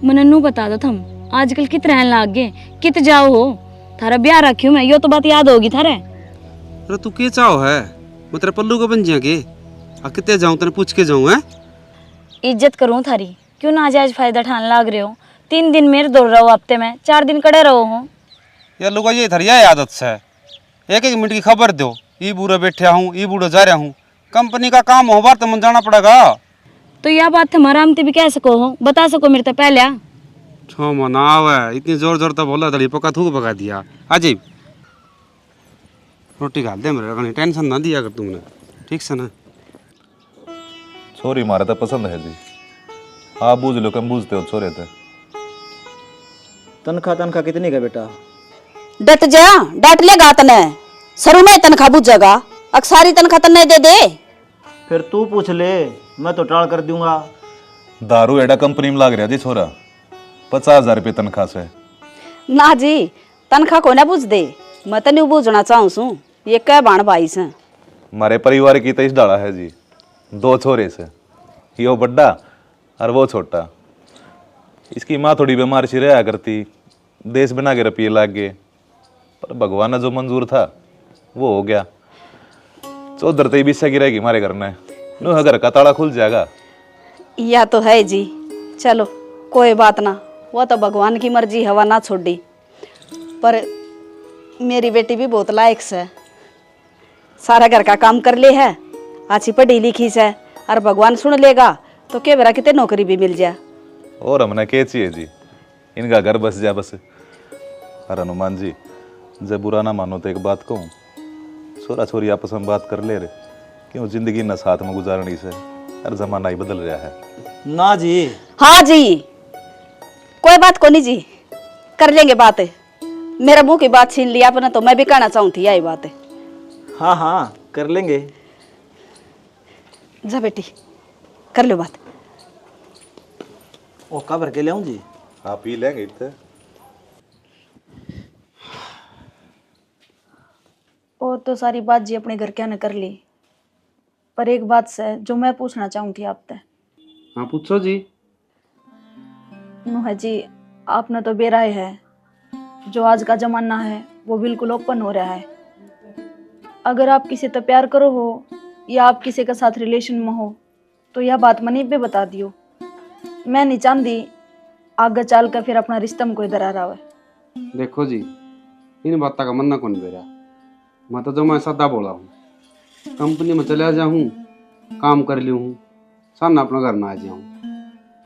मनन्नू बता दो थम आजकल कित रहन लाग गए, कित जाओ हो, थारा ब्याह रखियो मैं, यो तो बात याद होगी थारे। अरे तू के चाहो है, मैं तेरे पल्लू का बन जिया के आ किते जाऊं, तेने पूछ के जाऊं है। इज्जत करूं थारी, क्यों नाजायज फायदा ठान लाग रहे हो। 3 दिन मेरे दौड़ रहो हफ्ते में, 4 दिन कड़े रहो हो। यार लोग ये थरिया आदत से एक एक मिनट की खबर दो, ये बूढ़ा बैठा हूँ, ये बूढ़ा जा रहा हूँ। कंपनी का काम हो बार तो मन जाना पड़ेगा। तो यह बात हमारा हम भी कह सको हो, बता सको मेरे तो पहले। छो मनाव है, इतनी जोर जोर तो बोला तड़ी पका थूक पका दिया। अजीब रोटी खा दे मेरे, टेंशन ना दिया कर तुमने, ठीक से ना। छोरी मारे तो पसंद है जी, आप बूझ लो कम बूझते हो छोरे थे। तनख्वाह कितनी का बेटा? डट जा, डांट लेगा तने, सरू में तनख्वाह बुझेगा, अक्सारी तनख्वाह तने दे दे। फिर तू पूछ ले, मैं तो टाल कर दूंगा। दारू एडा कंपनी में लाग रहा जी छोरा, 50,000 रुपये तनख्वाह से। ना जी, तनख्वाह को ना बुझ दे, मैं तो नहीं बूझना चाहूँ सू, ये क्या बाण भाई से। हमारे परिवार की तो इस डाला है जी, 2 छोरे से, यो बड्डा और वो छोटा। इसकी माँ थोड़ी बीमार सी रहा करती, देश बना के रुपये लाग गए, पर भगवान ने जो मंजूर था वो हो गया। चौधर तो बिस्सा गिरेगी हमारे घर में, नो घर का ताला खुल जाएगा। या तो है जी, चलो कोई बात ना, वो तो भगवान की मर्जी, हवा ना छोड़ी। पर मेरी बेटी भी बहुत लायक से, सारा घर का काम कर ले है, अच्छी पढ़ी लिखी से, और भगवान सुन लेगा तो के बेरा कितने नौकरी भी मिल जाए। और हमने क्या चाहिए जी, इनका घर बस जा बस। और हनुमान जी, जब बुरा ना मानो तो एक बात कहूँ, छोरा छोरी आपस में बात कर ले रे, क्यों जिंदगी न साथ में गुजारनी से, हर जमाना ही बदल रहा है। ना जी। हाँ जी, कोई बात को नहीं जी, कर लेंगे बात। मेरा मुंह की बात छीन लिया आपने, तो मैं भी कहना चाहूँ थी यही बात। हाँ हाँ कर लेंगे। जा बेटी कर लो बात। ओका भर के ले आऊं जी? हाँ पी लेंगे इतने। और तो सारी बात जी अपने घर क्या न कर ली, पर एक बात से जो मैं पूछना चाहूँ थी आपसे। हाँ पूछो जी। नु है जी, आपने तो बेराय है, जो आज का जमाना है वो बिल्कुल ओपन हो रहा है। अगर आप किसी से प्यार करो हो या आप किसी के साथ रिलेशन में हो तो यह बात मनी पे बता दियो। मैं नहीं चाहती आगे चल कर फिर अपना रिश्ता में कोई दरार आवे। देखो जी, इन बात का मन ना कौन बेरा, मैं तो जो मैं सदा बोला हूँ, कंपनी में चला जाऊँ, काम कर लूँ, सामने अपना घर ना आ जाऊँ,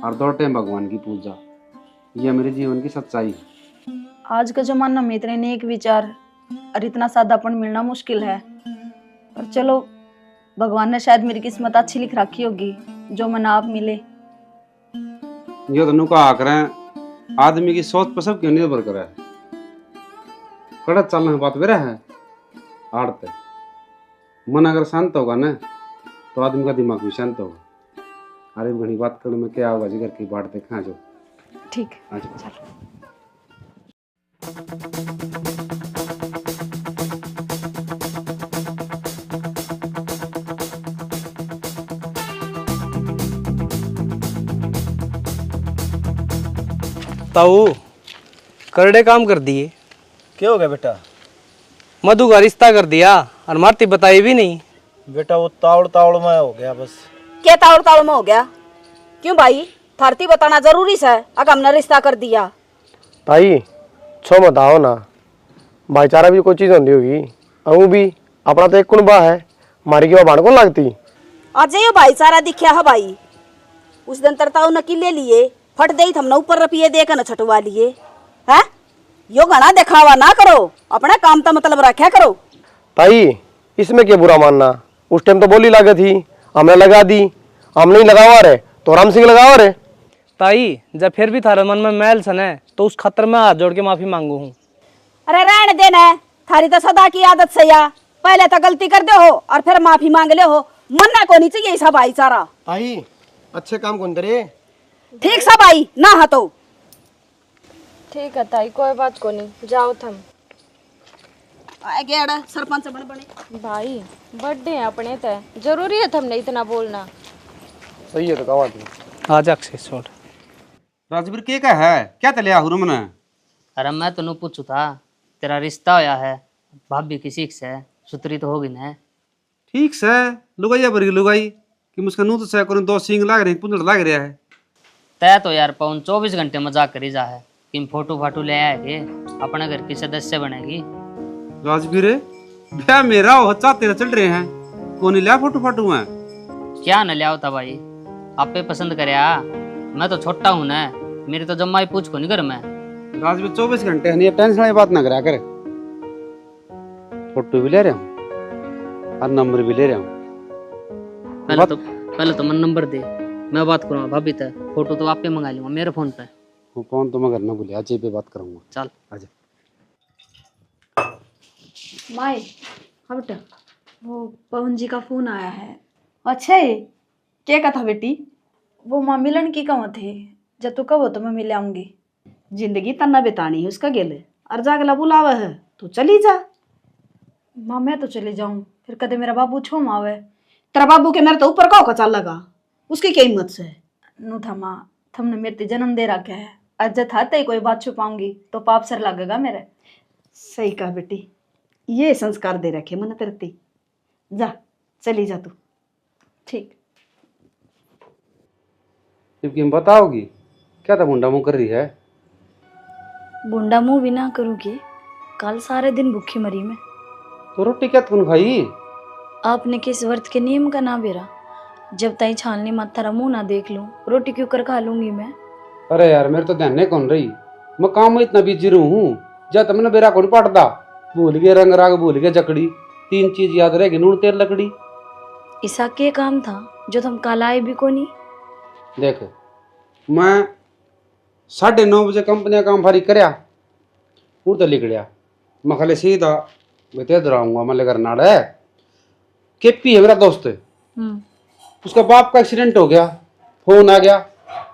और 2 टाइम भगवान की पूजा, यह मेरे जीवन की सच्चाई है। आज के जमाना में इतने नेक विचार और इतना सादापन मिलना मुश्किल है, पर चलो भगवान ने शायद मेरी किस्मत अच्छी लिख रखी होगी जो मन आप मिले। ये तो नुका आकर आदमी की सोच पर सब क्यों निर्भर करे, कड़क चलना बात बेरा है। आड़ते मन अगर शांत होगा ना तो आदमी का दिमाग भी शांत होगा। अरे घनी बात करने में क्या होगा जी, घर की बात देखा जो ठीक है। ताऊ करड़े काम कर दिए। क्या हो गया बेटा? मधु का रिश्ता कर दिया और मारती बताई भी नहीं। बेटा वो तावड़ तावड़ में हो गया बस। क्या तावड़ तावड़ में हो गया? क्यों भाई, थारती बताना जरूरी है, अगर हमने रिश्ता कर दिया। ताई छो मत आओ ना, भाईचारा भी कोई चीज होती होगी। अऊ भी अपना तो एक कुनबा है, हमारी की बाण को लगती। आज ये भाईचारा दिखा है भाई, उस दिन तरताऊ नकी ले लिए, फट दे हमने ऊपर रुपये देकर न छटवा लिए है। यो घना दिखावा ना करो, अपना काम का मतलब रखा करो। ताई इसमें क्या बुरा मानना, उस टाइम तो बोली लागत थी, हमने लगा दी, हम नहीं लगावा रे तो राम सिंह लगावा रे। ताई जब फिर भी थारे मन में मैल सन है तो उस खतर में हाथ जोड़ के माफी मांगू हूँ। अरे रहने देना, थारी तो सदा की आदत से या, पहले तो गलती कर दे हो और फिर माफी मांग ले हो, मन्ना को नहीं चाहिए ऐसा भाईचारा। ताई अच्छे काम कौन करे? ठीक सा भाई ना हतो। ठीक है ताई, कोई बात को नहीं, जाओ थम। सरपंच बने बने भाई बर्थडे है अपने ते, जरूरी है थमने इतना बोलना। सही है तो कहा आज अक्षय छोड़। राजवीर के का है क्या तलिया हुरु मने? अरे मैं तो पूछू था, तेरा रिश्ता होया है भाभी किसी से, सुतरी तो होगी ना। ठीक से लुगाई बरी लुगाई कि मुझका नू तो से करो दो सींग लाग रहे पुंजड़ लाग रहा है। तय तो यार पवन 24 घंटे मजाक करी जा है कि फोटो फाटू ले आए के अपने घर की सदस्य बनेगी। राजवीर ब्याह मेरा हो तेरा चल रहे हैं कौन लिया फोटो फाटू में? क्या न लिया था भाई, आपे पसंद करे मैं तो छोटा हूँ ना, मेरी तो जम्मा ही पूछ को नहीं घर में। राजवीर 24 घंटे नहीं टेंशन वाली बात ना करा कर। फोटो भी ले रहा हूँ और नंबर भी ले रहा हूँ। पहले तो मन नंबर दे, मैं बात करूँगा भाभी तक, फोटो तो आपे मंगा लूंगा मेरे फोन पे। वो फोन तो मैं करना भूलिया, आज पे बात करूंगा। चल आजा। माए हाँ बेटा, वो पवन जी का फोन आया है। अच्छा है, क्या कहा था बेटी? वो माँ मिलन की कहाँ थे, जब तू कहो तो मैं मिल आऊंगी। जिंदगी तना बितानी है उसका गेले, और जागला बुलावा है तू चली जा। माँ मैं तो चले जाऊं, फिर कदे मेरा बाबू छोम आवे। तेरा बाबू के मेरे तो ऊपर का चल लगा, उसकी क्या हिम्मत से? नू था माँ, तुमने मेरे ते जन्म दे रखा है, आज था ही कोई बात छुपाऊंगी तो पाप सर लगेगा मेरे। सही कहा बेटी, ये संस्कार दे रखे मन तेरती। जा चली जा तू। ठीक। जबकि बताओगी क्या था मुंडा मुंह कर रही है? बुंडा मुंह भी ना करूँगी, कल सारे दिन भूखी मरी मैं। तो रोटी क्या तुम खाई? आपने किस व्रत के नियम का ना बेरा, जब तई छालनी मत थारा मुंह ना देख लूं रोटी क्यों कर खा लूंगी मैं। अरे यार मेरे तो ध्यान नहीं कौन रही, मैं काम में इतना बिजी हूँ जब मैंने बेरा कौन पटदा, भूल गए रंग राग, भूल गए जकड़ी, 3 चीज याद रहेगी, नून तेल लकड़ी। ऐसा के काम था जो तुम कल आए भी को नहीं? देख मैं 9:30 बजे कंपनी काम फारी करया वो तो लिखड़िया, मैं खाली सीधा बते दराऊंगा मैं लेकर नाड़ है। केपी है मेरा दोस्त, उसका बाप का एक्सीडेंट हो गया, फोन आ गया,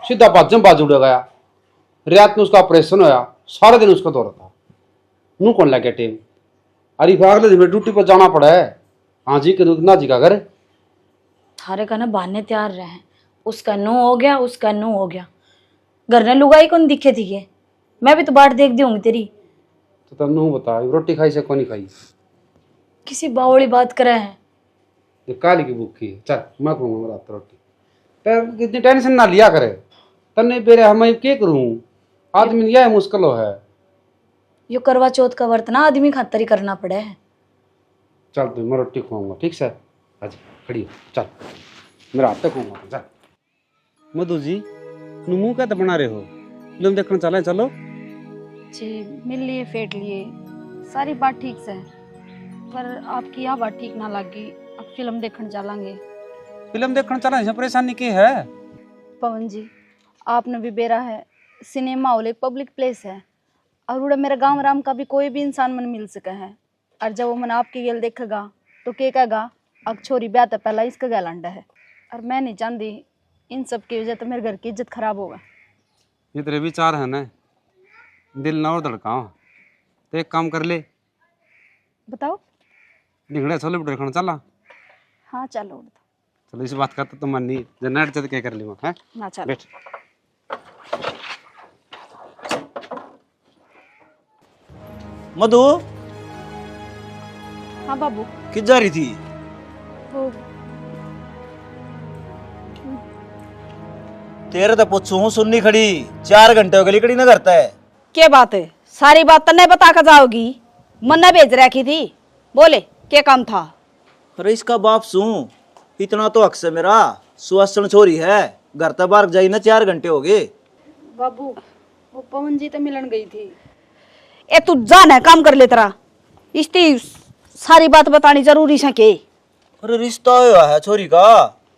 सीधा बाजम बाज उड़ गया। रात में उसका ऑपरेशन होया, सारे दिन उसका दौरा था। नू कौन लग गया टेम, अरे अगले दिन ड्यूटी पर जाना पड़ा है। हाँ जी करूँ ना जी का घर थारे का ना बहाने तैयार रहे, उसका नो हो गया, उसका नो हो गया। घर ने लुगाई कौन दिखे थी के, मैं भी तो बाट देख दी होंगी तेरी। तो तुम नू बता रोटी खाई से कौन खाई? किसी बावड़ी बात करे है। ये काली की भूखी है, चल मैं खाऊंगा रात रोटी। तो इतनी टेंशन ना लिया करे, तन्ने बेरे हम क्या करूँ, आदमी यह मुश्किल है। यो करवा चौथ का व्रत ना आदमी खातर ही करना पड़े है। चल तू मैं रोटी खुआऊंगा ठीक से, आज खड़ी हो चल, मेरा हाथ तक खुआऊंगा चल। मधु जी मुंह क्या बना रहे हो, फिल्म देखने चले चलो। जी मिल लिए फेट लिए, सारी बात ठीक से है, पर आपकी यह बात ठीक ना लगी, अब फिल्म देखने चलेंगे। फिल्म देखने चला, इसमें परेशानी की है? पवन जी आपने भी बेरा है, सिनेमा हॉल एक पब्लिक प्लेस है, और उड़ा मेरे गांव राम का भी कोई भी इंसान मन मिल सके है, और जब वो मन आपकी गेल देखेगा तो क्या कहेगा, अब छोरी ब्याह तो पहला इसका गैलांडा है, और मैं नहीं चाहती इन सब की वजह तो मेरे घर की इज्जत खराब होगा। ये तेरे विचार है ना, दिल ना और धड़काओ, तो एक काम कर ले, बताओ। लिखड़े छोले भटूरे खाना चला। हाँ चलो चलो इस बात का तो मन नहीं, जनरेट चल क्या कर ली है ना, चलो बैठ। मधु हाँ बाबू। किस जा रही थी? वो तेरे तो पूछू सुननी खड़ी, 4 घंटे हो गए लिकड़ी न करता है। क्या बात है, सारी बात तन्ने बता कर जाओगी, मन्ना भेज रखी थी, बोले क्या काम था? अरे इसका बाप सू, इतना तो हक से मेरा, सुहासन छोरी है, घर तक बाहर जाई ना 4 घंटे हो गए। बाबू वो पवन जी तो मिलन गई थी। ए तू जान है काम कर ले तेरा, इसकी सारी बात बतानी जरूरी है के? अरे रिश्ता हुआ है छोरी का,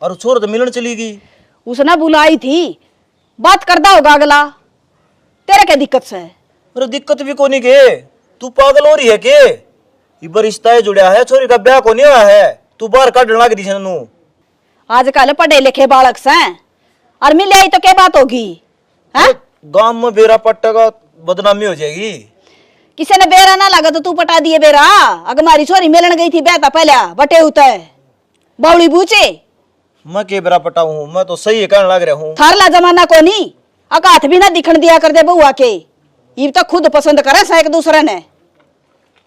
और छोर तो मिलन चली गई। उसने बुलाई थी, बात करदा होगा अगला, तेरे क्या दिक्कत से? अरे दिक्कत भी कोनी के, तू पागल हो रही है के? इबर रिश्ता है जुड़ा है, छोरी का ब्याह को नहीं हुआ है, तू बाहर काट लग रही है। आजकल पढ़े लिखे बालक से और मिल आई तो क्या बात होगी? गांव में बेरा पट्टा का बदनामी हो जाएगी। किसी ने बेरा ना लगा तो तू पटा दिए बेरा, अगर हमारी छोरी मिलन गई थी बेटा पहले बटे उते बावड़ी बूचे। मैं के बेरा पटा हूँ, मैं तो सही कहने लग रहा हूँ। थारला जमाना को नहीं, अका हाथ भी ना दिखण दिया कर दे बउआ के, ये तो खुद पसंद करे सा एक दूसरे ने।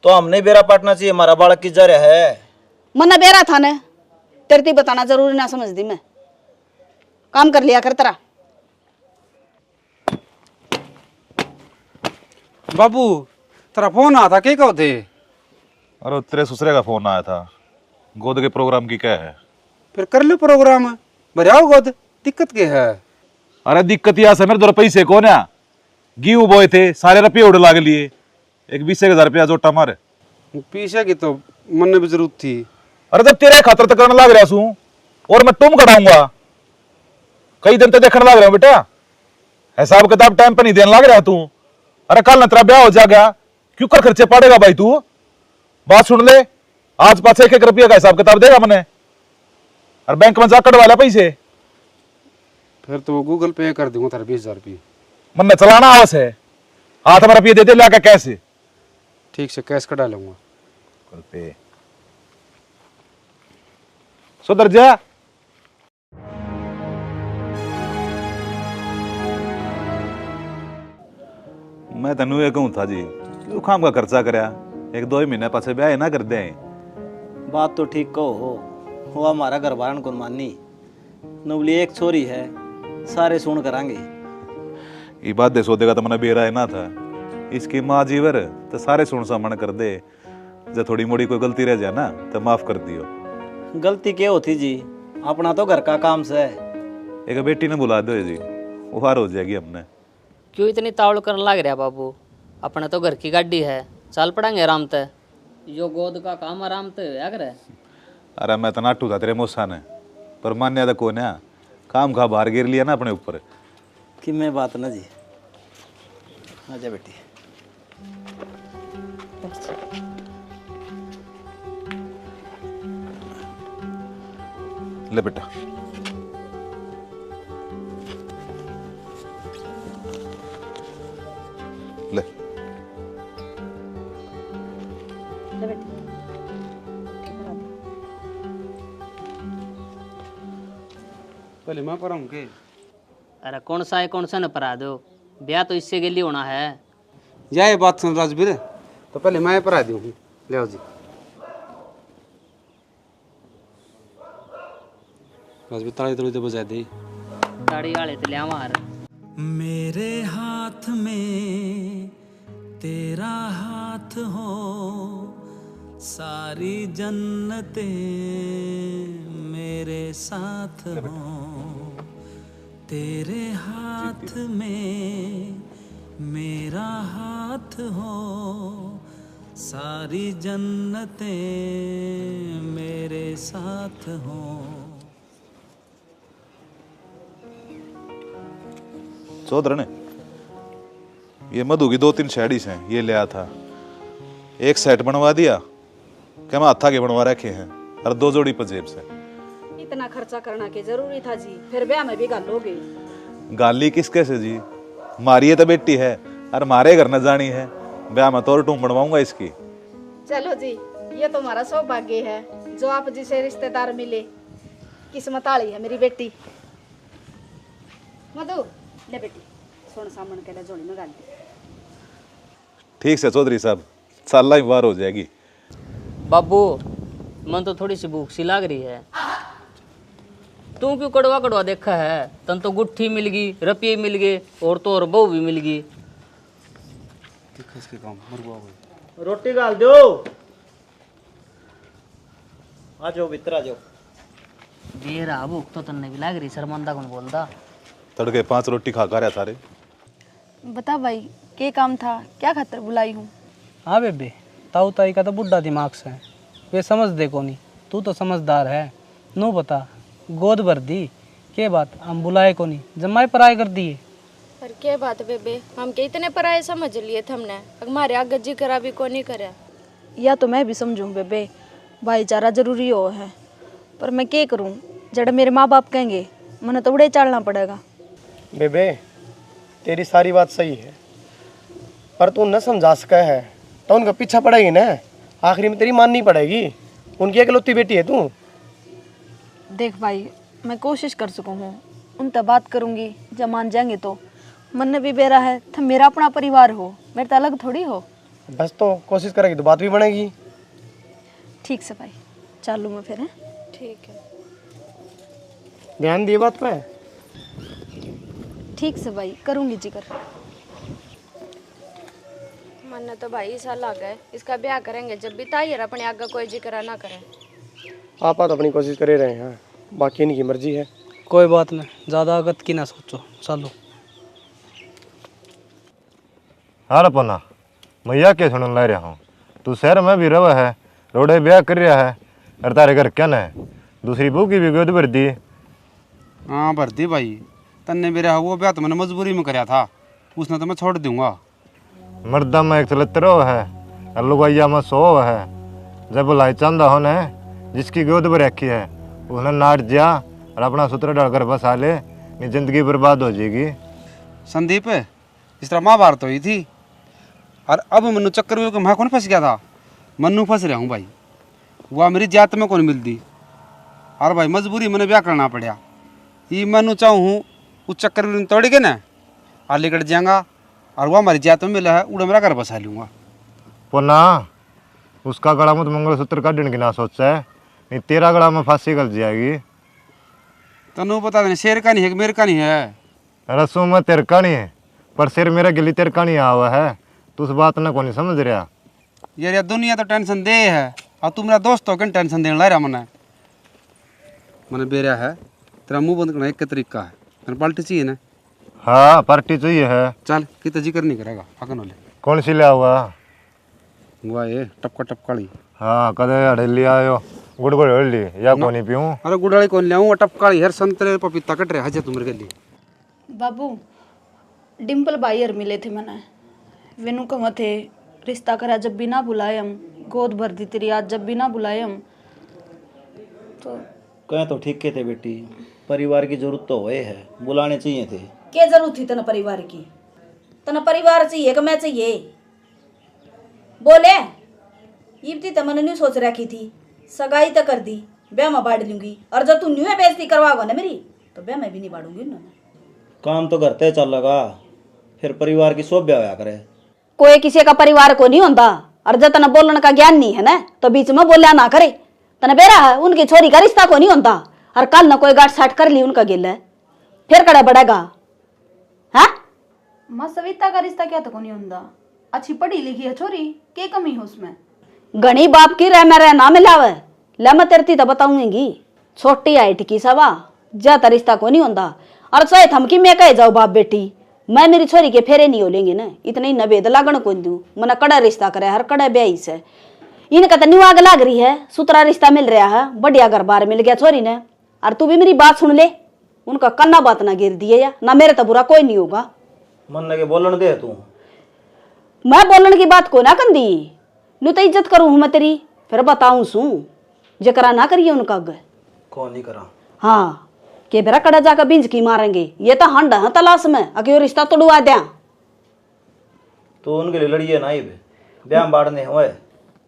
तो हमने बेरा पाटना चाहिए, हमारा बालक किस जा रहा है। मना बेरा था ने, तेरे ती बताना जरूरी ना समझ दी मैं, काम कर लिया कर तेरा। बाबू तेरा फोन आता के कहो थे? अरे तेरे ससुरे का फोन आया था, गोद के प्रोग्राम की क्या है। फिर कर लो प्रोग्राम, भरियाओ गोद, दिक्कत क्या है? अरे दिक्कत यह है मेरे दो पैसे कौन है, गेहूं बोए थे सारे रुपये उड़ लाग लिए, एक 20,000 रुपया जोटा मारे। पीछे की तो मन में भी जरूरत थी। अरे जब तेरे खातर तो करने लाग रहा हूं, और मैं तुम कटाऊंगा कई दिन तो देखने लग रहा हूं बेटा, हिसाब किताब टाइम पर नहीं देने लग रहा तू। अरे कल न तेरा ब्याह हो जाएगा, क्यों कर खर्चे पड़ेगा भाई तू। बात सुन ले, आज पास 1-1 रुपया का हिसाब किताब देगा मैंने, और बैंक में जा कटवा ले पैसे। फिर तो वो गूगल पे कर दूंगा तेरा 20,000 रुपये। मन चलाना आवश्य है, हाथ में रुपये दे दे लाके कैसे। ठीक से कैश कटा लूंगा। पे सुधर जा। मैं तेन ये कहूं था जी, क्यों खाम का खर्चा करया, 1-2 महीने पाछे ब्याह ना कर दे। बात तो ठीक कहो हो, वो हमारा घर बारन को मानी, नवली एक छोरी है, सारे सुन करांगे। ये बात दे सोदेगा तो मैंने बेरा है ना था, इसकी माँ जीवर तो सारे सुन सा मन कर दे, जब थोड़ी मोड़ी कोई गलती रह जाए ना तो माफ कर दियो। गलती क्या होती जी, अपना तो घर का काम से। एक बेटी ने बुला दो जी, वो हार हो जाएगी हमने। क्यों इतनी तावड़ करने लग रहा बाबू, अपने तो घर की गाड़ी है, चल पड़ेंगे आराम से, यो गोद का काम आराम से होया करे। अरे मैं तो नाटू था तेरे मौसा ने, पर मान्या तो कौन है, काम खा बाहर गिर लिया ना अपने ऊपर। कि मैं बात ना जी, आजा बेटी। ले बेटा, ले पहले मैं पर के। अरे कौन सा है कौन सा न परा दो, ब्याह तो इससे गली होना है। या ये बात सुन राजवीर, तो पहले मैं पर आ दूँ। ले आओ जी राजवीर, ताली थोड़ी तो बजा दे। ताड़ी वाले तो लिया मार। मेरे हाथ में तेरा हाथ हो, सारी जन्नतें मेरे साथ हो, तेरे हाथ में मेरा हाथ हो, सारी जन्नतें मेरे साथ हो। चौधर ने ये मधु की 2-3 शैडीज हैं, ये ले आया था, एक सेट बनवा दिया, क्या मैं हाथा के बनवा रखे हैं, और 2 जोड़ी पंजेब से। इतना खर्चा करना के जरूरी था जी, फिर ब्याह में भी गाल हो गई। गाली किसके से जी, मारी है तो बेटी है, और मारे घर न जानी है, ब्याह में तो और टूम बनवाऊंगा इसकी। चलो जी, ये तो हमारा सौभाग्य है जो आप जिसे रिश्तेदार मिले, किस्मत वाली है मेरी बेटी। मधु ले बेटी, सोन सामन के लिए जोड़ी में गाल दी। ठीक से चौधरी साहब, साला ही बार हो जाएगी। बाबू मन तो थोड़ी सी भूख सी लग रही है, तू क्यों कड़वा कड़वा देखा है, तन तो गुट्ठी मिल गई, रुपये मिल गए, और तो और बहू भी मिल गई। रोटी गाल दो, आ जाओ भीतर आ जाओ। बेरा भूख तो तन्ने भी लग रही, शर्मंदा कौन बोलता। तड़के 5 रोटी खा रहा सारे। बता भाई, के काम था, क्या खातर बुलाई हूँ? हाँ बेबे, ताऊ ताई का तो बुढ़ा दिमाग से है, वे समझ दे को नहीं, तू तो समझदार है। नो बता, गोद भर दी के बात, हम बुलाए को नहीं, जमाए पराए कर दिए। पर क्या बात बेबे, हम के इतने पराए समझ लिए थे हमने, हमारे आगे जी करा भी को नहीं करे। या तो मैं भी समझूं बेबे, भाईचारा जरूरी हो है, पर मैं क्या करूं, जड़ मेरे माँ बाप कहेंगे मैंने तो उड़े चलना पड़ेगा। बेबे तेरी सारी बात सही है, पर तू न समझा सका है तो उनका पीछा पड़ेगी ना, आखिरी में तेरी माननी पड़ेगी, उनकी इकलौती बेटी है तू। देख भाई, मैं कोशिश कर सकूँ हूँ, उन तक बात करूँगी, जब मान जाएंगे तो, मन ने भी बेरा है, तुम मेरा अपना परिवार हो, मेरे तो अलग थोड़ी हो। बस तो कोशिश करेगी तो बात भी बनेगी। ठीक से भाई, चालू मैं फिर हैं। ठीक है। ध्यान दिए बात पे। ठीक से भाई, करूंगी जिक्र। मन ने तो भाई साल आ गए, इसका ब्याह करेंगे जब भी ताई अपने आगे कोई जिक्र ना करे। आप तो अपनी कोशिश कर ही रहे हैं, बाकी इनकी मर्जी है। कोई बात नहीं, ज़्यादा आगत की ना सोचो, चलो। हाँ रपना, मैया के सुन ला रहा हूँ। तू शहर में भी रवा है, रोडे ब्याह कर रहा है, और तारे घर क्या है दूसरी बहू की भी गोद भर दी। हाँ भर दी भाई, तन्ने मेरा वो ब्याह तो मैंने मजबूरी में कराया था, उसने तो मैं छोड़ दूंगा। मर्दा में 173 है और लुगाइया में 100 है। जब बुलाई चांदा होने जिसकी गोद भर रखी है उसने नाट दिया और अपना सूत्र डालकर बसा ले, नहीं जिंदगी बर्बाद हो जाएगी। संदीप, इस तरह महाभारत हुई थी और अब मनु चक्कर में मैं कौन फंस गया था, मनु फंस रहा हूँ भाई। वह मेरी जात में कौन मिलती और भाई मजबूरी मैंने ब्याह करना पड़ा। ये मनु चाहूँ उस चक्कर में तोड़ के ना अलीगढ़ जाएगा और वह हमारी जात में मिला है, उड़ा मेरा घर बसा लूँगा। पुना उसका गला में तो मंगलसूत्र काटने की ना सोचा है, नहीं तेरा गला में फांसी गल जाएगी। तनु बता देना, शेर का नहीं है मेरे का नहीं है। रसों में तेरे का नहीं है पर सिर मेरा गिली तेरे का नहीं आया हुआ है, तू उस बात ना को नहीं समझ रहा। यार दुनिया तो टेंशन दे है और तू मेरा दोस्त हो, टेंशन देने ला रहा मैंने बेरा है। तेरा मुंह बंद करना एक का तरीका है, मैंने पार्टी चाहिए ना। हाँ पार्टी चाहिए है। चल कितना जिक्र नहीं करेगा अकन वाले। कौन सी लिया हुआ? हुआ ये टपका टपकाली। हाँ कदे हड़ली आयो गुड़ गुड़ हड़ली या को नहीं पीऊँ? अरे गुड़ाली कौन ले आऊँ, टपकाली हर संतरे पपीता कट रहा है तुम के लिए। बाबू डिम्पल भाई और मिले थे मैंने, वेनु कहाँ थे, रिश्ता करा जब भी ना बुलाए हम, गोद भर दी तेरी आज जब भी ना बुलाए हम। तो कहें तो ठीक थे बेटी, परिवार की जरूरत तो हुए है, बुलाने चाहिए थे। क्या जरूरत थी तना परिवार की? तना परिवार चाहिए कि मैं चाहिए? बोले इब्ती तो मैंने नहीं सोच रखी थी, सगाई तो कर दी, ब्याह में बांट लूंगी, और जब तू न्यू है बेइज्जती करवाओगे ना मेरी तो ब्याह में भी नहीं बांटूंगी ना। काम तो करते चल लगा, फिर परिवार की शोभा होया करे। कोई किसी का परिवार को नहीं होता, और जब तना बोलने का ज्ञान नहीं है ना तो बीच में बोलिया ना करे। तना बेरा है उनकी छोरी का रिश्ता को नहीं होता, और कल ना कोई गांठ साठ कर ली उनका गिल है, फिर कड़ा बढ़ेगा। हाँ माँ सविता का रिश्ता क्या तो नहीं होता, अच्छी पढ़ी लिखी है छोरी, क्या कमी है उसमें? घनी बाप की रह मेरा ना मिलावे, ले मैं तेरती तो बताऊंगी। छोटी आई टिकी सवा ज्यादा रिश्ता को नहीं होता, और चाहे थमकी मैं कह जाओ बाप बेटी मैं मेरी छोरी के फेरे नहीं हो लेंगे ना, इतना ही नवेद लागण को दूं, मना कड़ा रिश्ता करे हर कड़ा ब्याई से। इनका तो न्यू आग लाग रही है, सुतरा रिश्ता मिल रहा है, बढ़िया घर बार मिल गया छोरी ने। और तू भी मेरी बात सुन ले, उनका कन्ना बात ना गिर दिए या ना, मेरे तो बुरा कोई नहीं होगा। मन लगे बोलन दे तू, मैं बोलने की बात को ना कंदी, नु तो इज्जत करूं मैं तेरी, फिर बताऊं सू जकरा ना करिए उनका अग कौन नहीं करा। हाँ के बेरा कड़ा जाकर बिंज की मारेंगे, ये तो हंड है तलाश में अके रिश्ता तोड़वा दिया। तो उनके लिए लड़िए ना, ब्याह बाढ़ने हुए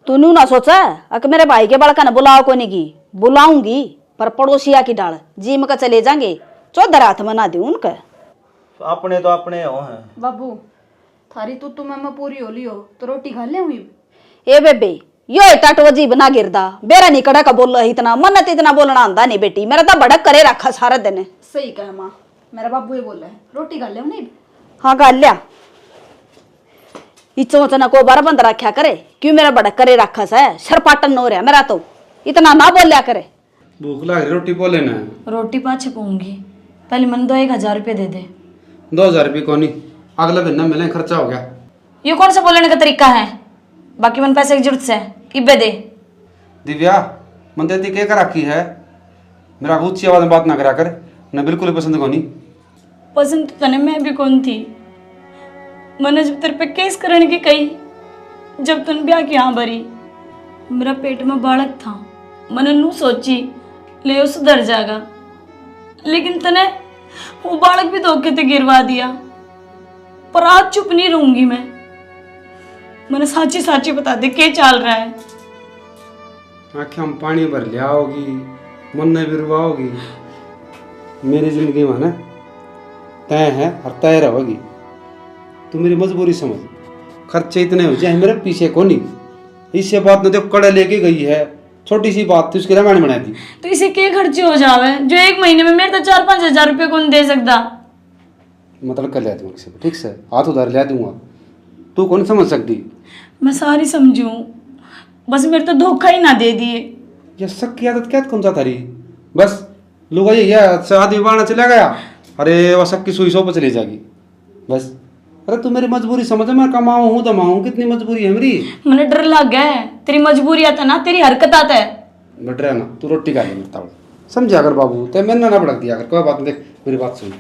तू नू ना सोचा अक मेरे भाई के बड़का ने बुलाओ को नहीं की, बुलाऊंगी पर पड़ोसिया की डाल जिम का चले जाएंगे, चौधर हाथ मना दी उनके। अपने तो अपने हो हैं। बाबू थारी तू मैं पूरी हो लियो तो रोटी खा ले हुई। ए बेबे यो टाटो जी बना गिरदा बेरा नहीं कड़ा का बोल इतना मन तो इतना बोलना आंदा नहीं बेटी, मेरा तो बड़क करे रखा सारा दिन। सही कहा माँ, मेरा बाबू ये बोला है रोटी खा ले नहीं। हाँ गा लिया चोचना को बार बंद रखा करे, क्यों मेरा बड़क करे रखा सा सरपाटन नो रहा मेरा, तो इतना ना बोलिया करे। भूख लग रही, रोटी बोले ना। रोटी पाँच पाऊंगी, पहले मन दो 1000 रुपये दे दे। 2000 रुपये को नहीं, अगला महीना मिले खर्चा हो गया। ये कौन सा बोलने का तरीका है? बाकी मन पैसे की जरूरत से इब्बे दे। दिव्या मन देती क्या कर रखी है, मेरा ऊंची आवाज में बात ना करा कर, न बिल्कुल ही पसंद को नहीं। पसंद तो तने मैं भी कौन थी, मैंने जब तेरे पे केस करने की कही, जब तुम ब्याह की हाँ भरी, मेरा पेट में बालक था, मैंने नू सोची ले वो सुधर जाएगा, लेकिन तने वो बालक भी धोखे से गिरवा दिया। पर आज चुप नहीं रहूंगी मैंने साची साची बता दे क्या चल रहा है। आँखें में पानी भर लिया होगी, मन में भी रुआ होगी, मेरी जिंदगी में ना तय है और तय रहोगी। तू मेरी मजबूरी समझ, खर्चे इतने हो जाए मेरे पीछे को नहीं। इससे बात न देखो कड़े लेके गई है, छोटी सी बात थी उसकी रामायण बना दी। तो इसे क्या खर्चे हो जावे जो एक महीने में मेरे तो 4-5 हजार रुपये कौन दे सकता। मतलब कर लिया दूंगा किसी को, ठीक से हाथ उधार लिया दूंगा, तू कौन समझ सकती। मैं सारी समझू, बस मेरे तो धोखा ही ना दे दिए। ये शक की आदत क्या कौन सा थारी, बस लोग ये आदमी बाढ़ चला गया, अरे वह शक की सुई सौ पर चली जाएगी बस। अरे तू मेरी मजबूरी समझ, मैं कमाऊँ हूँ दमाऊँ, कितनी मजबूरी है मेरी। मुझे डर लग गया है, तेरी मजबूरी आता ना, तेरी हरकत आता है। बट रहा ना, तू रोटी खा ले मेरे तावड़े, समझा कर बाबू, ते मैंने ना भड़क दिया कर, कोई बात नहीं। देख मेरी बात सुन,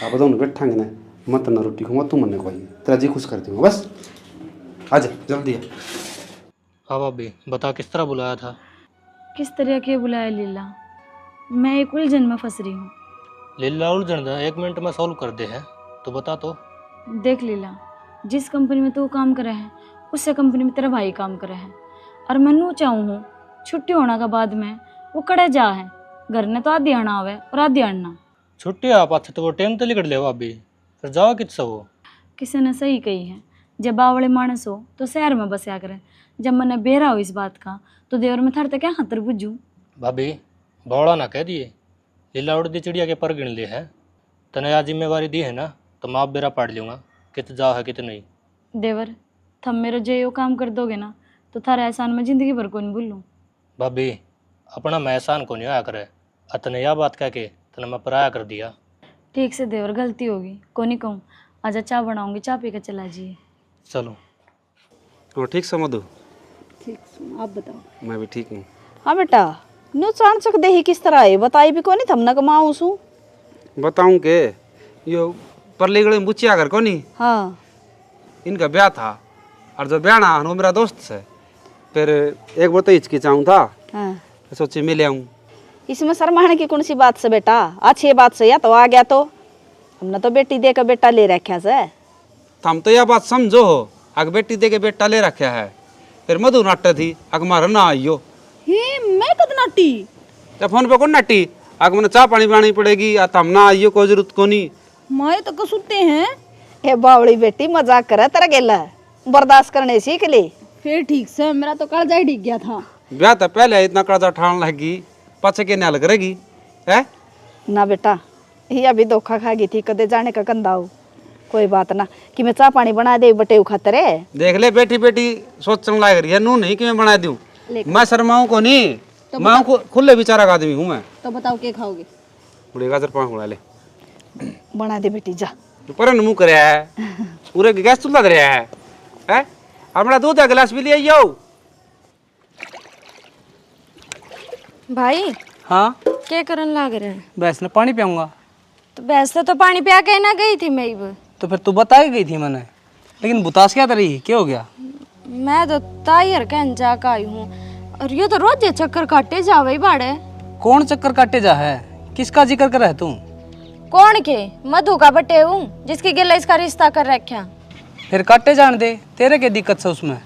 आप बताऊँ बैठांगे ना, मत ना रोटी खाऊंगा, तू मन खोइए, तेरा जी खुश कर दूंगा बस। आजा जल्दी है। हाँ भाभी बता किस तरह बुलाया था? किस तरह के बुलाया लीला, मैं एक उलझन में फंस रही हूँ। लीला उलझन 1 मिनट में सॉल्व कर दे है, तो बता तो। देख लीला, जिस कंपनी में तू काम करे है उससे कंपनी में तेरा भाई काम करे है, और मैं नू चाहूँ हूँ छुट्टी होने के बाद में वो कड़े जा है, घर ने तो आधी आना आवे और आधी आना। छुट्टी आप अच्छा तो वो टाइम तो निकल ले भाभी, फिर जाओ किस वो। किसी ने सही कही है, जब बावड़े मानस हो तो शहर में बसया करे, जब मैंने बेरा हो इस बात का तो देवर में थरते क्या हाथर बुझू। भाभी बौड़ा ना कह दिए, लीला उड़दी चिड़िया के पर गिन ले है, तने आज जिम्मेवारी दी है ना, तो मैं आप बेरा पाड़ लूँगा कित जा है कित नहीं। देवर थम मेरे जो यो काम कर दोगे ना तो थारा एहसान में जिंदगी भर को नहीं भूलूँ। भाभी अपना मैं एहसान को नहीं आया करे, अतने यह बात कह के तने मैं पराया कर दिया। ठीक से देवर, गलती होगी, को नहीं कहूँ। आजा चाय बनाऊंगी, चाय पी के चला जाइए। चलो। तो ठीक से मधु? ठीक, आप बताओ। मैं भी ठीक हूँ। हाँ बेटा, नो चाण चक दे ही किस तरह है, बताई भी कोनी थमना कमाऊँ सू। बताऊँ के यो परली गली बुचिया कर कोनी, हाँ इनका ब्याह था, और जो ब्याह ना वो मेरा दोस्त से, फिर एक बार तो हिचकिचाऊँ था, हाँ सोचे मिले आऊँ। इसमें शर्माने की कौन सी बात से बेटा, अच्छी बात से या तो आ गया, तो हमने तो बेटी दे के बेटा ले रखा से। हम तो यह बात समझो हो, अग बेटी दे के बेटा ले रखा है, फिर मधु नाट्य थी, अग मारा ना आइयो। मैं कद नाटी? फोन पे कौन नाटी, अग मैंने चाय पानी बनानी पड़ेगी, हम ना आइयो, कोई जरूरत को नहीं। माए तो कसुते हैं। ए बावड़ी बेटी मजाक करे तेरा गेला, बर्दाश्त करने सीख ले। फिर ठीक से, मेरा तो कर्जा ही डिग गया था। ब्याह तो पहले इतना कर्जा ठान लगी, पाछे के न्याल करेगी है ना बेटा, ये अभी धोखा खा गई थी, कदे जाने का कंधा हो। कोई बात ना कि मैं चाय पानी बना दे बटे खातरे। देख ले बेटी बेटी सोचने लग रही है, नू नहीं कि मैं बना दूं, मैं शर्माऊं को नहीं, तो मैं खुले विचारा का आदमी हूँ मैं। तो बताओ क्या खाओगे? बुढ़े गाजर पान बना ले, बना दे बेटी जा। पर मुँह कर पूरे गैस चूल्हा दे रहा है, हमारा दूध का गिलास भी ले आइयो। भाई हाँ क्या करन लाग रहे हैं? भैंस ने पानी पियाऊंगा। तो भैंस तो पानी पिया के ना गई थी मैं। तो फिर तू बता गई थी मैंने, लेकिन बुतास क्या तरी, क्या हो गया? मैं तो तायर कहन जा का आई हूँ, और ये तो रोज ये चक्कर काटे जावे बाड़े। कौन चक्कर काटे जा है, किसका जिक्र कर है तू? कौन के? मधु का बटे हूँ, जिसके गिले इसका रिश्ता कर रखा। फिर काटे जान दे, तेरे क्या दिक्कत है उसमें?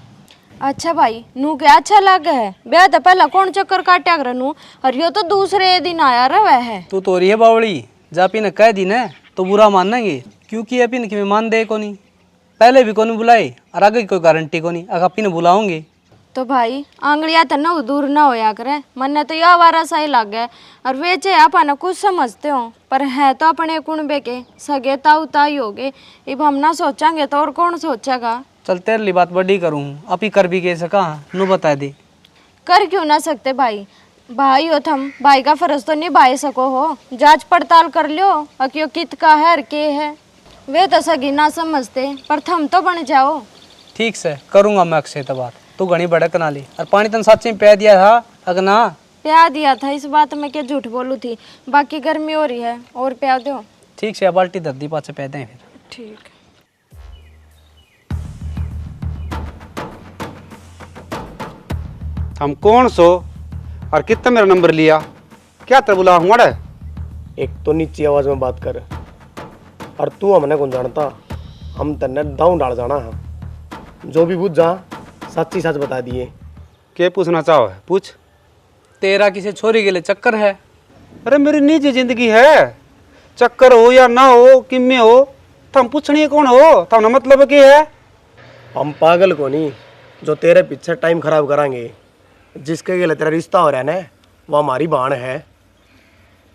अच्छा भाई, नू क्या अच्छा लग है, ब्याह तो पहला कौन चक्कर काटा कर नू, और यो तो दूसरे दिन आया रहा है। तू तो रही है बावड़ी, जापी ने कह दी ना तो बुरा मानेंगे, क्योंकि अपी ने मान दे को नहीं, पहले भी को नहीं बुलाए और आगे की कोई गारंटी को नहीं, अगर अपी ने बुलाओगे तो भाई आंगड़िया तो न दूर न होया करे। मन तो यह वारा सही लग गया, और वे चाहे अपन कुछ समझते हो, पर है तो अपने कुणबे के सगे ताऊ ताई हो गए, अब हम ना सोचेंगे तो और कौन सोचेगा। चल तेरे लिए बात बड़ी करूँ, अपी कर भी कैसे कहा नू बता दे। कर क्यों ना सकते भाई, भाई हो थम, भाई का फर्ज तो निभाए सको हो, जांच पड़ताल कर लो अक्यों कित का है और के है। वे तो सगी ना समझते, पर थम तो बन जाओ। ठीक से करूँगा मैं अक्षय तो बात, तू घनी भड़क ना ली, और पानी तन सच में पिया दिया था अगर ना प्या दिया था, इस बात में क्या झूठ बोलू थी, बाकी गर्मी हो रही है और प्या दो। ठीक से बाल्टी धर दी, पाछे पै दें फिर। ठीक। हम कौन सो और कितना मेरा नंबर लिया, क्या तर बुला हूँ? एक तो नीची आवाज में बात कर, और तू हमने कौन जानता, हम तन्ने दाऊ डाल जाना है, जो भी पूछ जा सच्ची सच बता दिए। क्या पूछना चाहो है, पूछ। तेरा किसी छोरी के लिए चक्कर है? अरे मेरी निजी जिंदगी है, चक्कर हो या ना हो, किम्मे हो, तुम पूछनी कौन हो, तुमने मतलब की है? हम पागल को नहीं जो तेरे पीछे टाइम खराब करांगे। जिसके लिए तेरा रिश्ता हो रहा है ना, वो हमारी बाण है।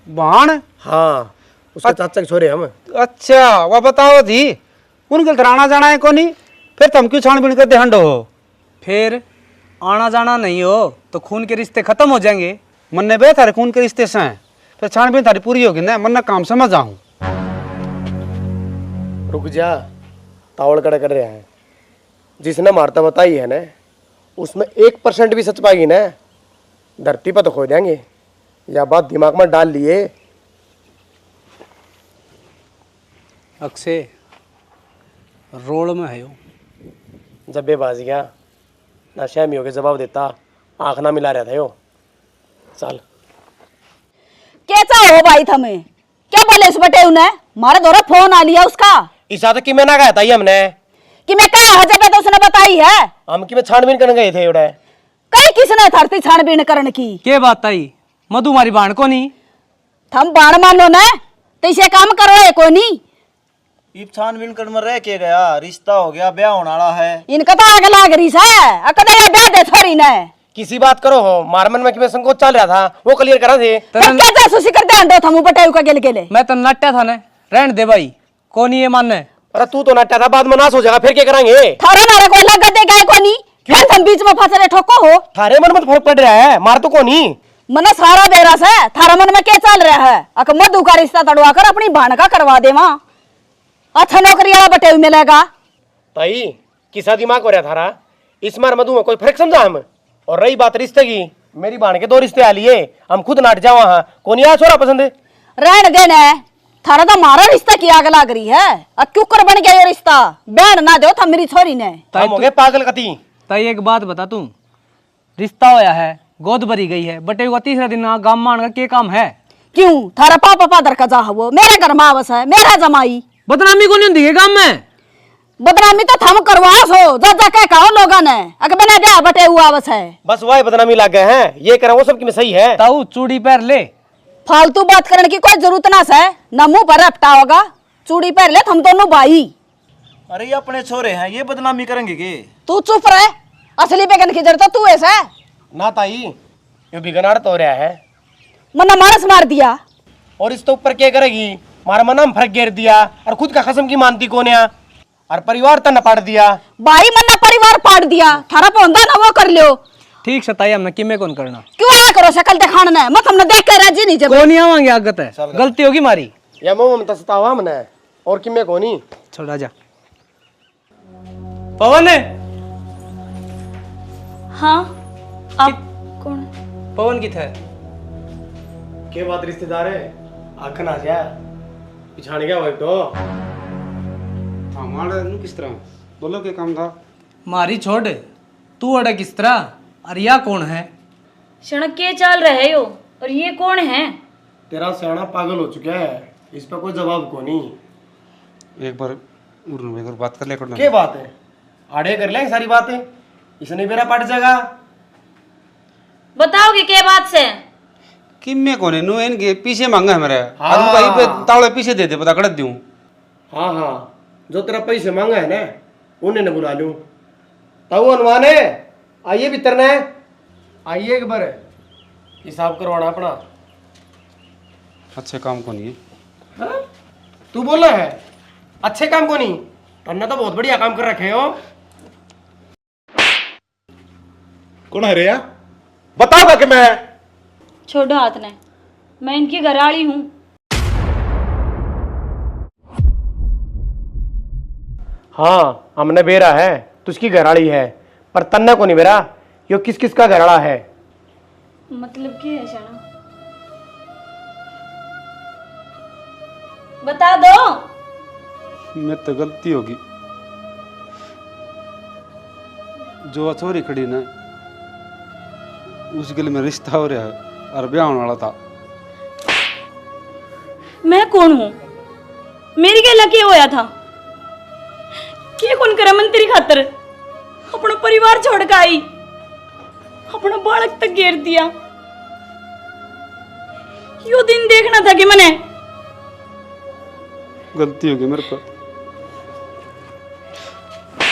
बाण? हाँ, उसके चाचा के छोरे हम। अच्छा, वह बताओ थी उनके घर आना जाना है को नहीं, फिर तुम क्यों छानबीन करते हंडो हो? फिर आना जाना नहीं हो तो खून के रिश्ते खत्म हो जाएंगे। मन ने बे थारे खून के रिश्ते से हैं, फिर छानबीन थारी पूरी होगी ना, मन ने काम समझ जाऊं। रुक जा, तावड़ कड़ा कर रहा है। जिसने वार्ता बताई है ना, उसमें 1% भी सच पाएगी ना, धरती पर तो खो जाएंगे। यह बात दिमाग में डाल लिए। अक्षय रोल में है यो। जब बे बाज गया ना, शहमी होके जवाब देता, आंख ना मिला रहा था यो। चल कैसा हो भाई थमें? क्या बोले उस बटे उन्हें? मारे द्वारा फोन आ लिया उसका। इसा तो कि मैं ना गया था हमने कि मैं कहा जब तो उसने बताई है। हम कि मैं छानबीन करने गए थे उड़े। कई किसने धरती छानबीन करने की? के बात आई? मधु मारी बाण को नहीं। थम बाण मान लो ना, तो इसे काम करो है को नहीं। इब छानबीन कर में रह के गया, रिश्ता हो गया, ब्याह होने वाला है। इनका तो आग लाग रही है, अकदे ये ब्याह दे छोरी ने। किसी बात करो हो, मार मन में कि मैं संकोच चल रहा था, वो क्लियर करा थे। क्या जासूसी करते हैं थमू बटाऊ का गेले? मैं तो नट्टा था ना, रहने दे भाई, को नहीं ये मानने। अरे तू तो नट्टा था, बाद में नाश हो जाएगा, फिर क्या करेंगे? थारा नारा कोई लगा दे गए को नहीं, फिर तुम बीच में फंसे ठोको हो। थारे मन में फर्क पड़ रहा है, मार तो को नहीं। मना सारा बेरा से थारा मन में क्या चल रहा है? अक मधु का रिश्ता तड़वा कर अपनी भाण का करवा दे वहां, अच्छा नौकरी वाला बटे मिलेगा। ताई किसा दिमाग हो रहा थारा? इस मार मधु में कोई फर्क समझा हम? और रही बात रिश्ते की, मेरी भाण के 2 रिश्ते आ लिए, हम खुद नाट जाओ वहां। कौन या छोरा पसंद? रहन देने, थारा तो मारा रिश्ता की आग लाग रही है। अब क्यों कर बन गया ये रिश्ता? बैठ ना दो था मेरी छोरी ने। हम हो गए पागल कती। ताई एक बात बता, तू रिश्ता होया है, गोद भरी गई है, बटे हुआ तीसरा दिन गांव मान का क्या काम है? क्यों थारा पापा पादर का जा वो मेरे घर में आवस है, मेरा जमाई। बदनामी को नहीं होती है गांव में? बदनामी तो थम करवा सो, जा जा के कहो लोगों ने अगर बना ब्याह बटे हुआ आवस है। बस वही बदनामी लग गए हैं, ये करा वो सब की में सही है। ताऊ चूड़ी पैर ले, फालतू बात करने की कोई जरूरत ना है, ना मुंह पर रपटा होगा। चूड़ी पहन ले हम दोनों भाई। अरे ये अपने छोरे हैं, ये बदनामी करेंगे के? तू चुप रहे, असली बेगन की जरूरत तू ऐसा है ना ताई, ये बिगनाड़ तो हो रहा है। मना मारस मार दिया, और इसके ऊपर क्या करेगी? मारा मना में फर्क घेर दिया, और खुद का कसम की मानती कौन है? और परिवार तन पाड़ दिया। भाई मना परिवार पाड़ दिया, थारा पौंदा ना वो कर लियो। ठीक से ताई, हमने किमे कौन करना? क्यों आया करो शकल दिखाना है, मत हमने देख कर राजी नहीं जब को नहीं आवांगे, आगत है गलती होगी मारी। या मोह में तसतावा मने और किमे कोनी छोड़ा जा। पवन है? हाँ, आप कौन? पवन की थे? के बात रिश्तेदार है? आखन आ जा पिछाड़ गया वो तो। हमारे नु किस तरह बोलो के काम था? मारी छोड़, तू अड़े किस तरह? अरे या कौन है? क्षण के चाल रहे हो, और ये कौन है? तेरा सियाना पागल हो चुका है, इस पे कोई जवाब को नहीं। एक बार उर्नु एक बार बात कर ले कर। क्या बात है? आड़े कर लेंगे सारी बातें, इसने मेरा पट जाएगा। बताओगे के बात से? किम्मे कोने नु इनके पीछे मांगा है मेरे। आज भाई पे तावड़े पीछे दे दे, पता कर दूं। हाँ हाँ, जो तेरा पैसे मांगा है ना, उन्हें न बुला लूं। ताऊ अनुमान है, आइए भीतर ने, आइए एक बार हिसाब करवाना अपना। अच्छे काम को नहीं है। हाँ? तू बोल रहा है अच्छे काम को नहीं? तन्ना तो बहुत बढ़िया काम कर रखे हो। कौन है रे या? बताओगा कि मैं? छोड़ो हाथ ने, मैं इनकी घराड़ी हूँ। हाँ, हमने बेरा है, तुझकी घराड़ी है, पर तन्ना को नहीं बेरा, यो किस किस का घराड़ा है? मतलब क्या है शना? बता दो। मैं तो गलती होगी, जो छोरी खड़ी ना उस गले में रिश्ता हो रहा है और ब्याह होने वाला था। मैं कौन हूँ? मेरी क्या लकी होया था? क्या कौन करे मन तेरी खातर? अपना परिवार छोड़ के आई, अपना बालक तक घेर दिया। यो दिन देखना था कि मैंने। गलती होगी मेरे को,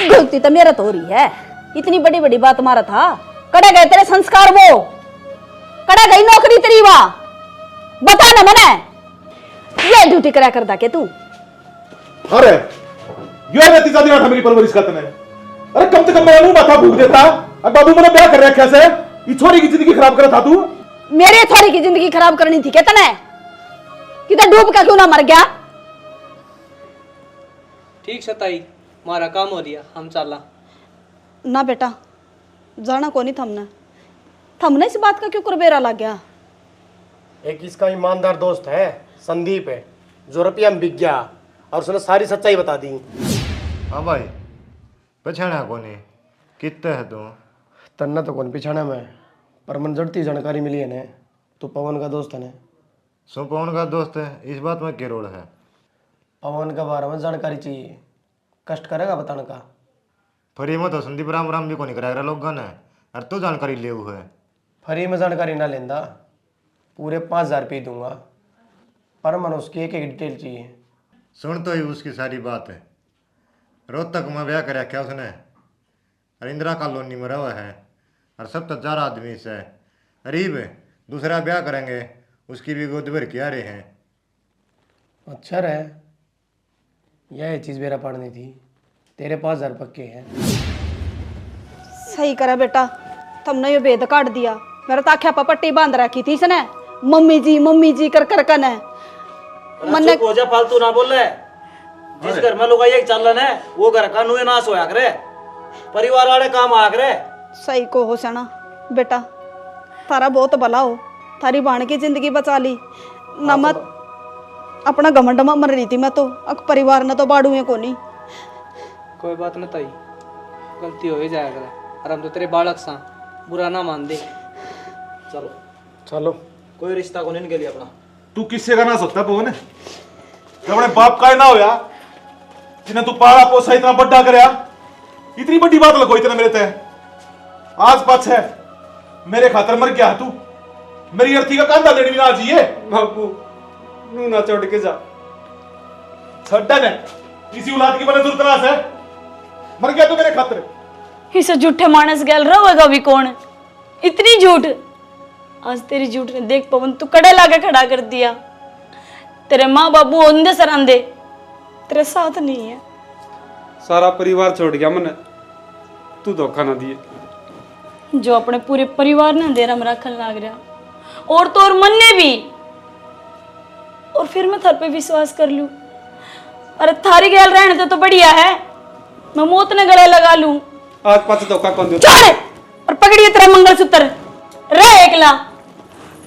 गलती तो मेरा तो हो रही है। इतनी बड़ी बड़ी बात मारा था, कड़े गए तेरे संस्कार, वो कड़े गई नौकरी तेरी, वहां बता ना मैंने ये ड्यूटी करा करता के तू। अरे ये नतीजा दिया था मेरी परवरिश का तने। अरे कम से कम मैं मुंह माथा भूख देता। अब बाबू मैंने ब्याह कर रखा से, ये छोरी की जिंदगी खराब करा था तू। मेरे छोरी की जिंदगी खराब करनी थी क्या तने? किधर डूब का क्यों ना मर गया? ठीक है ताई, हमारा काम हो लिया, हम चला। ना बेटा, जाना को नहीं थमना। थमना इस बात का क्यों कुरबेरा लग गया? एक इसका ईमानदार दोस्त है संदीप है, जो रुपया में बिक गया और उसने सारी सच्चाई बता दी। हाँ भाई, पछाना कोनी कितने है तू? तन्ना तो कौन पिछाना में, पर मन जड़ती जानकारी मिली है ने, तो पवन का दोस्त है ने। सो पवन का दोस्त है, इस बात में क्या रोल है? पवन का बारे में जानकारी चाहिए, कष्ट करेगा बताने का। फ्री में तो संदीप राम राम भी को नहीं कराएगा लोग ने, और तू जानकारी ले हुए। फ्री में जानकारी ना लेंदा, पूरे 5,000 रुपये दूंगा, पर मन उसकी एक एक डिटेल चाहिए। सुन तो ही उसकी सारी बात है। रोहतक में ब्याह कर रखा उसने, और इंदिरा कॉलोनी में रहा है, और सब तो 4 आदमी से गरीब है। दूसरा ब्याह करेंगे, उसकी भी गोद भर के आ रहे हैं। अच्छा रहे, यह चीज़ मेरा पढ़नी थी। तेरे 5,000 पक्के हैं। सही करा बेटा, तुमने ये भेद काट दिया। मेरा ताख्या पर पट्टी बांध रखी थी इसने, मम्मी जी कर कर कने मन हो जा, फालतू ना बोल रहे। जिस घर में लोग ये चल रहे हैं, वो घर का नुए नाश होया करे, परिवार वाले काम आ करे। सही को हो सना बेटा, थारा बहुत भला हो, थारी बाण की जिंदगी बचा ली। नमत अपना घमंड में मर रही थी मैं तो, अक परिवार ने तो बाड़ू है कोनी। कोई बात ना ताई, गलती हो ही जाया करे, और हम तो तेरे बालक सा, बुरा ना मान दे। चलो चलो, कोई रिश्ता को नहीं के लिए अपना। तू किससे करना सकता पवन? जब अपने बाप का ना होया, जिन्हें तू पाला पोसा इतना बड़ा करया, इतनी बड़ी बात लगो इतना मेरे ते। आज पाछ है मेरे खातर मर गया तू, मेरी अर्थी का कांधा देने भी ना चाहिए। बाबू नू ना छोड़ के जा। छड्डन है, इसी औलाद की बने दुर्तनास है, मर गया तू मेरे खातर। इसे झूठे मानस गैल रहेगा भी कौन? इतनी झूठ, आज तेरी झूठ ने देख पवन तू कड़े लाके खड़ा कर दिया। तेरे माँ बाबू औंधे सरांदे तेरे साथ नहीं है। सारा परिवार छोड़ गया मैंने, तू धोखा ना दिए। जो अपने पूरे परिवार ने अंधेरा में रखन लाग रहा, और तो और मन ने भी, और फिर मैं थर पे विश्वास कर लूं। अरे थारी गैल रहने तो बढ़िया है, मैं मौत ने गले लगा लूं। आज पाछ धोखा कौन दे? छोड़ और पकड़िए तेरा मंगलसूत्र, रह एकला।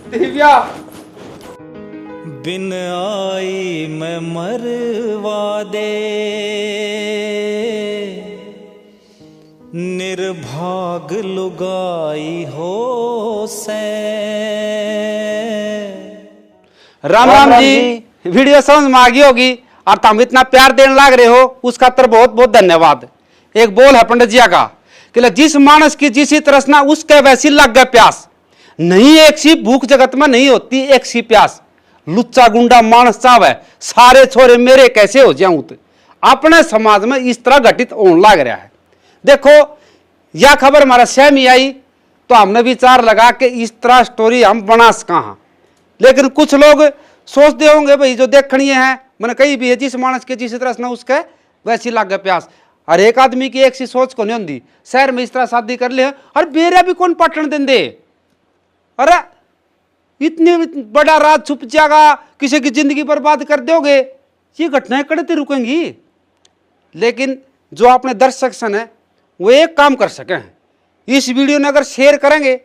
दिव्या बिन आई मैं मरवा दे, निर्भाग लुगाई हो से। राम राम जी, वीडियो समझ में आ गई होगी, और तुम इतना प्यार देने लाग रहे हो, उसका तर बहुत बहुत धन्यवाद। एक बोल है पंडित जी का कि जिस मानस की जिसी तरसना, उसके वैसी लग गए प्यास। नहीं एक सी भूख जगत में नहीं होती एक सी प्यास। लुच्चा गुंडा मानस चावे सारे छोरे मेरे कैसे हो जाऊं, तो अपने समाज में इस तरह घटित होने लग रहा है। देखो यह खबर हमारा शहर में आई तो हमने विचार लगा कि इस तरह स्टोरी हम बना कहाँ, लेकिन कुछ लोग सोचते होंगे भाई जो देखनी है मैंने कही भी है, जिस मानस के जिस तरह ना उसके वैसी लग प्यास। हर एक आदमी की एक सी सोच को नहीं होती। शहर में इस तरह शादी कर ले और बेरा भी कौन पटन देंगे। अरे इतनी बड़ा राज छुप जाएगा, किसी की जिंदगी बर्बाद कर दोगे, ये घटनाएं कड़ती रुकेंगी। लेकिन जो अपने दर्शक सन है वो एक काम कर सके हैं, इस वीडियो ने अगर शेयर करेंगे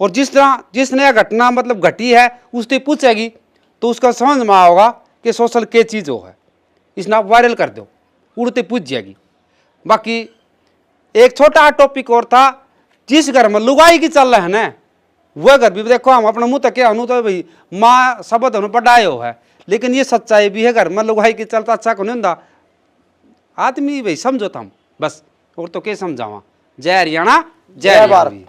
और जिसने यह घटना मतलब घटी है उससे पूछेगी तो उसका समझ में आएगा कि सोशल के चीज़ हो है। इसने आप वायरल कर दो, उड़ते पूछ जाएगी। बाकी एक छोटा टॉपिक और था, जिस घर में लुगाई की चल रहा है ना, वह घर भी देखो हम अपने मुंह तक क्या हूँ तो भाई माँ शब्द हमें पढ़ाए हो है, लेकिन ये सच्चाई भी है। घर में लुगाई की चलता अच्छा को नहीं होता आदमी भाई, समझो तुम बस, और तो क्या समझावा। जय हरियाणा जय भारत।